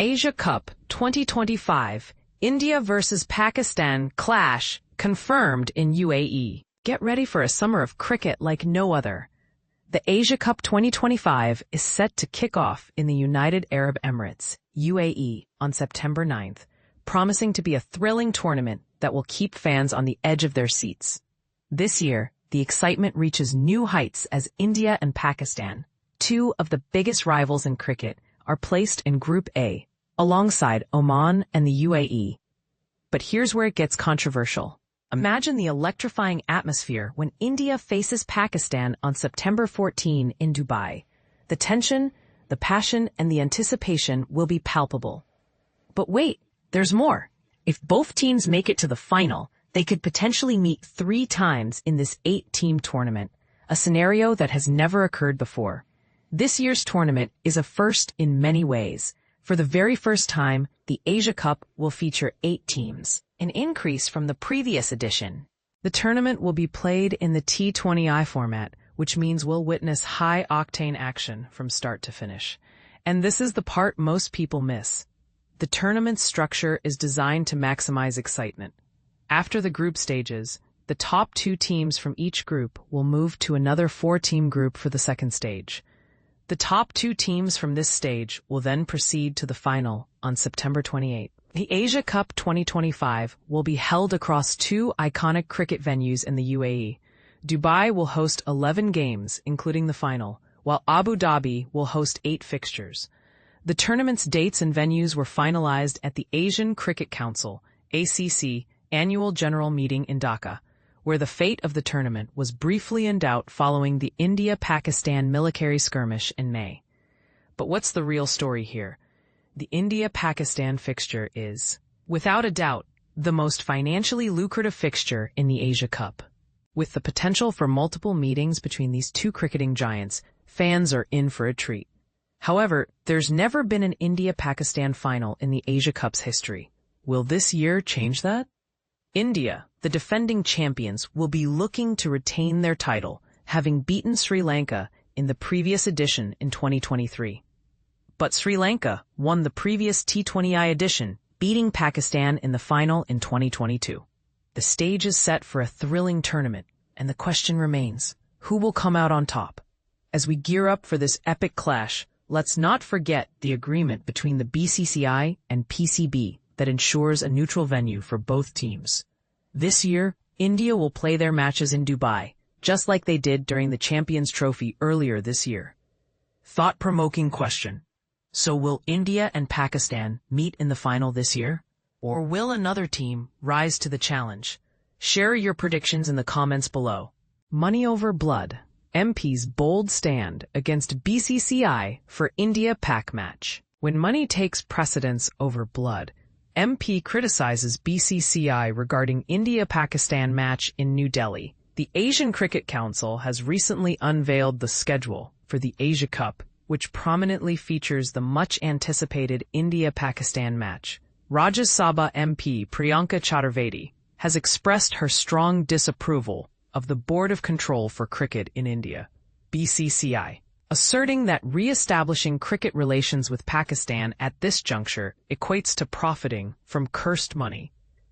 Asia Cup 2025, India versus Pakistan clash confirmed in UAE. Get ready for a summer of cricket like no other. The Asia Cup 2025 is set to kick off in the United Arab Emirates, UAE, on September 9th, promising to be a thrilling tournament that will keep fans on the edge of their seats. This year, the excitement reaches new heights as India and Pakistan, two of the biggest rivals in cricket, are placed in Group A, alongside Oman and the UAE. But here's where it gets controversial. Imagine the electrifying atmosphere when India faces Pakistan on September 14 in Dubai. The tension, the passion, and the anticipation will be palpable. But wait, there's more. If both teams make it to the final, they could potentially meet 3 times in this 8-team tournament, a scenario that has never occurred before. This year's tournament is a first in many ways. For the very first time, the Asia Cup will feature 8 teams, an increase from the previous edition. The tournament will be played in the T20I format, which means we'll witness high-octane action from start to finish. And this is the part most people miss. The tournament's structure is designed to maximize excitement. After the group stages, the top 2 teams from each group will move to another 4-team group for the second stage. The top 2 teams from this stage will then proceed to the final on September 28. The Asia Cup 2025 will be held across 2 iconic cricket venues in the UAE. Dubai will host 11 games, including the final, while Abu Dhabi will host 8 fixtures. The tournament's dates and venues were finalized at the Asian Cricket Council, ACC, annual general meeting in Dhaka, where the fate of the tournament was briefly in doubt following the India-Pakistan military skirmish in May. But what's the real story here? The India-Pakistan fixture is, without a doubt, the most financially lucrative fixture in the Asia Cup. With the potential for multiple meetings between these 2 cricketing giants, fans are in for a treat. However, there's never been an India-Pakistan final in the Asia Cup's history. Will this year change that? India, the defending champions, will be looking to retain their title, having beaten Sri Lanka in the previous edition in 2023. But Sri Lanka won the previous T20I edition, beating Pakistan in the final in 2022. The stage is set for a thrilling tournament, and the question remains, who will come out on top? As we gear up for this epic clash, let's not forget the agreement between the BCCI and PCB that ensures a neutral venue for both teams. This year, India will play their matches in Dubai, just like they did during the Champions Trophy earlier this year. Thought-provoking question. So will India and Pakistan meet in the final this year? Or will another team rise to the challenge? Share your predictions in the comments below. Money over blood. MP's bold stand against BCCI for India-Pak match. When money takes precedence over blood, MP criticizes BCCI regarding India-Pakistan match in New Delhi. The Asian Cricket Council has recently unveiled the schedule for the Asia Cup, which prominently features the much-anticipated India-Pakistan match. Rajya Sabha MP Priyanka Chaturvedi has expressed her strong disapproval of the Board of Control for Cricket in India, BCCI, asserting that re-establishing cricket relations with Pakistan at this juncture equates to profiting from cursed money.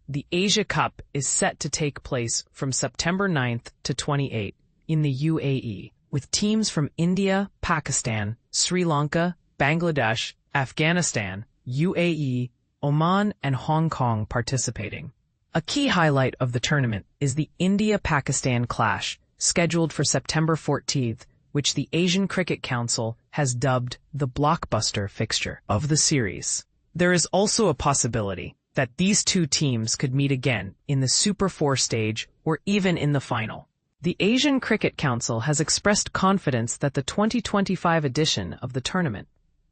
The Asia Cup is set to take place from September 9th to 28th in the UAE, with teams from India, Pakistan, Sri Lanka, Bangladesh, Afghanistan, UAE, Oman, and Hong Kong participating. A key highlight of the tournament is the India-Pakistan clash, scheduled for September 14th, which the Asian Cricket Council has dubbed the blockbuster fixture of the series. There is also a possibility that these 2 teams could meet again in the Super 4 stage or even in the final. The Asian Cricket Council has expressed confidence that the 2025 edition of the tournament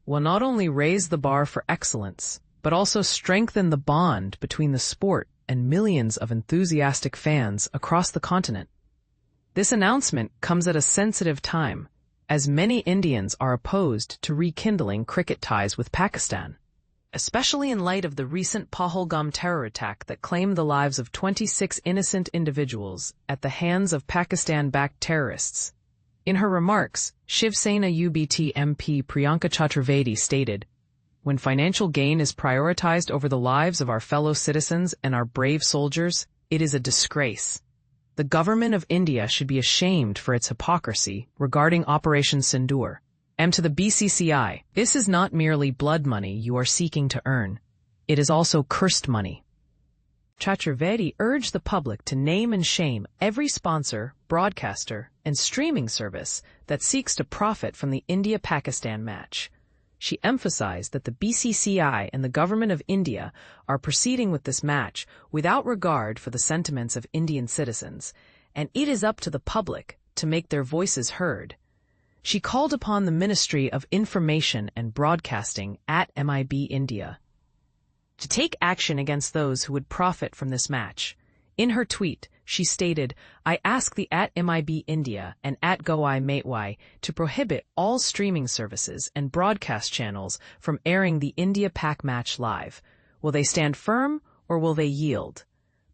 will not only raise the bar for excellence, but also strengthen the bond between the sport and millions of enthusiastic fans across the continent. This announcement comes at a sensitive time, as many Indians are opposed to rekindling cricket ties with Pakistan, especially in light of the recent Pahalgam terror attack that claimed the lives of 26 innocent individuals at the hands of Pakistan-backed terrorists. In her remarks, Shiv Sena UBT MP Priyanka Chaturvedi stated, When financial gain is prioritized over the lives of our fellow citizens and our brave soldiers, it is a disgrace. The government of India should be ashamed for its hypocrisy regarding Operation Sindoor. And to the BCCI, this is not merely blood money you are seeking to earn. It is also cursed money. Chaturvedi urged the public to name and shame every sponsor, broadcaster, and streaming service that seeks to profit from the India-Pakistan match. She emphasized that the BCCI and the government of India are proceeding with this match without regard for the sentiments of Indian citizens, and it is up to the public to make their voices heard. She called upon the Ministry of Information and Broadcasting at MIB India to take action against those who would profit from this match. In her tweet, she stated, "I ask the @MIB India and @GoIMatewai to prohibit all streaming services and broadcast channels from airing the India-Pak match live. Will they stand firm or will they yield?"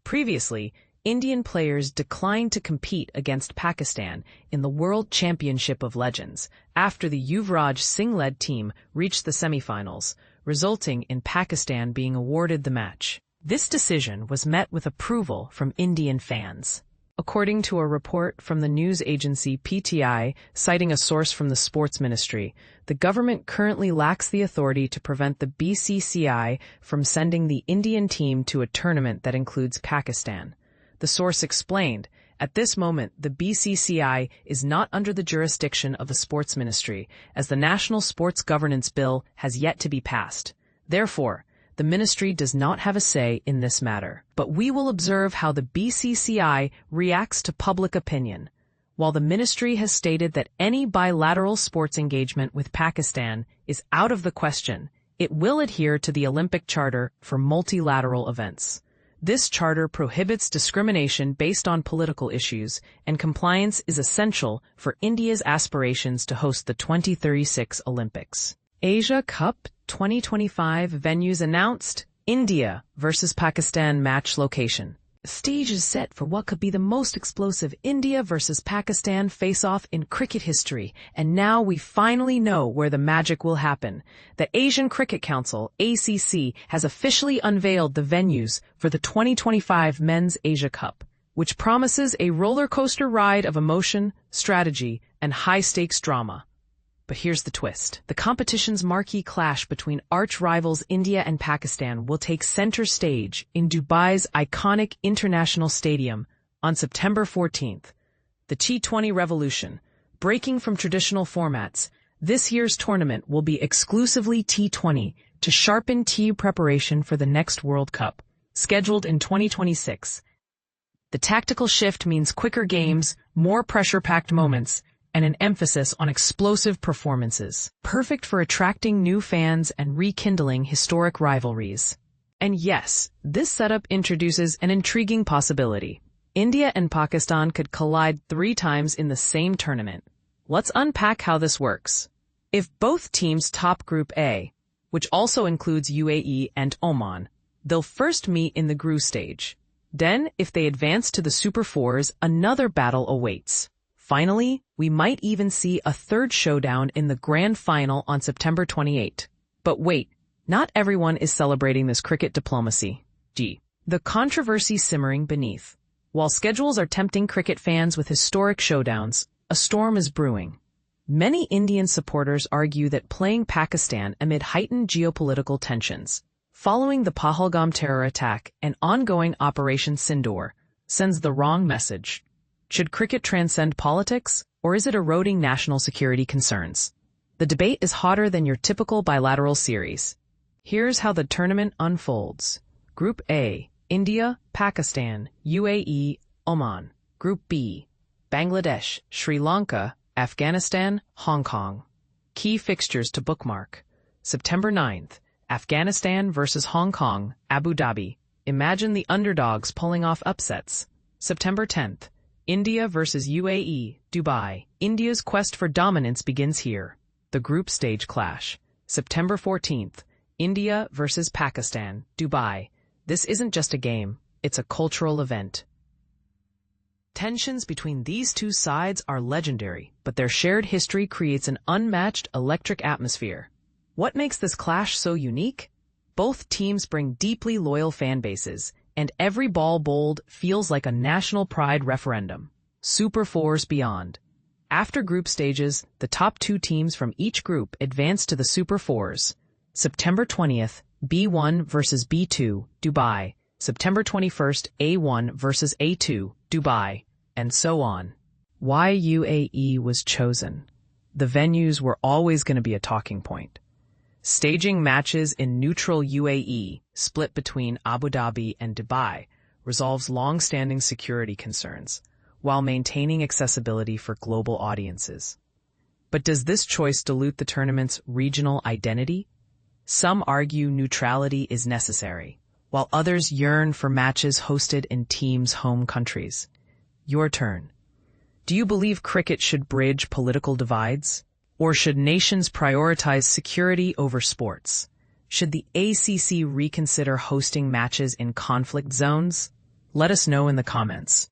Previously, Indian players declined to compete against Pakistan in the World Championship of Legends after the Yuvraj Singh-led team reached the semifinals, resulting in Pakistan being awarded the match. This decision was met with approval from Indian fans. According to a report from the news agency PTI, citing a source from the Sports Ministry, the government currently lacks the authority to prevent the BCCI from sending the Indian team to a tournament that includes Pakistan. The source explained, "At this moment, the BCCI is not under the jurisdiction of the Sports Ministry, as the National Sports Governance Bill has yet to be passed. Therefore, the ministry does not have a say in this matter. But we will observe how the BCCI reacts to public opinion. While the ministry has stated that any bilateral sports engagement with Pakistan is out of the question, it will adhere to the Olympic Charter for multilateral events. This charter prohibits discrimination based on political issues, and compliance is essential for India's aspirations to host the 2036 Olympics." Asia Cup 2025 venues announced. India versus Pakistan match location. The stage is set for what could be the most explosive India versus Pakistan face-off in cricket history, and now we finally know where the magic will happen. The Asian Cricket Council, ACC, has officially unveiled the venues for the 2025 Men's Asia Cup, which promises a roller coaster ride of emotion, strategy, and high-stakes drama. But here's the twist. The competition's marquee clash between arch-rivals India and Pakistan will take center stage in Dubai's iconic International Stadium on September 14th. The T20 revolution. Breaking from traditional formats, this year's tournament will be exclusively T20 to sharpen team preparation for the next World Cup, scheduled in 2026. The tactical shift means quicker games, more pressure-packed moments, and an emphasis on explosive performances, perfect for attracting new fans and rekindling historic rivalries. And yes, this setup introduces an intriguing possibility. India and Pakistan could collide 3 times in the same tournament. Let's unpack how this works. If both teams top Group A, which also includes UAE and Oman, they'll first meet in the group stage. Then, if they advance to the Super Fours, another battle awaits. Finally, we might even see a third showdown in the grand final on September 28. But wait, not everyone is celebrating this cricket diplomacy. The controversy simmering beneath. While schedules are tempting cricket fans with historic showdowns, a storm is brewing. Many Indian supporters argue that playing Pakistan amid heightened geopolitical tensions, following the Pahalgam terror attack and ongoing Operation Sindoor, sends the wrong message. Should cricket transcend politics, or is it eroding national security concerns? The debate is hotter than your typical bilateral series. Here's how the tournament unfolds. Group A, India, Pakistan, UAE, Oman. Group B, Bangladesh, Sri Lanka, Afghanistan, Hong Kong. Key fixtures to bookmark. September 9th, Afghanistan versus Hong Kong, Abu Dhabi. Imagine the underdogs pulling off upsets. September 10th, India versus UAE, Dubai. India's quest for dominance begins here. The group stage clash. September 14th, India versus Pakistan, Dubai. This isn't just a game, it's a cultural event. Tensions between these two sides are legendary, but their shared history creates an unmatched electric atmosphere. What makes this clash so unique? Both teams bring deeply loyal fan bases, and every ball bowled feels like a national pride referendum. Super Fours beyond. After group stages, the top 2 teams from each group advance to the Super Fours. September 20th, B1 versus B2, Dubai. September 21st, A1 versus A2, Dubai, and so on. Why UAE was chosen? The venues were always going to be a talking point. Staging matches in neutral UAE, split between Abu Dhabi and Dubai, resolves long-standing security concerns, while maintaining accessibility for global audiences. But does this choice dilute the tournament's regional identity? Some argue neutrality is necessary, while others yearn for matches hosted in teams' home countries. Your turn. Do you believe cricket should bridge political divides? Or should nations prioritize security over sports? Should the ACC reconsider hosting matches in conflict zones? Let us know in the comments.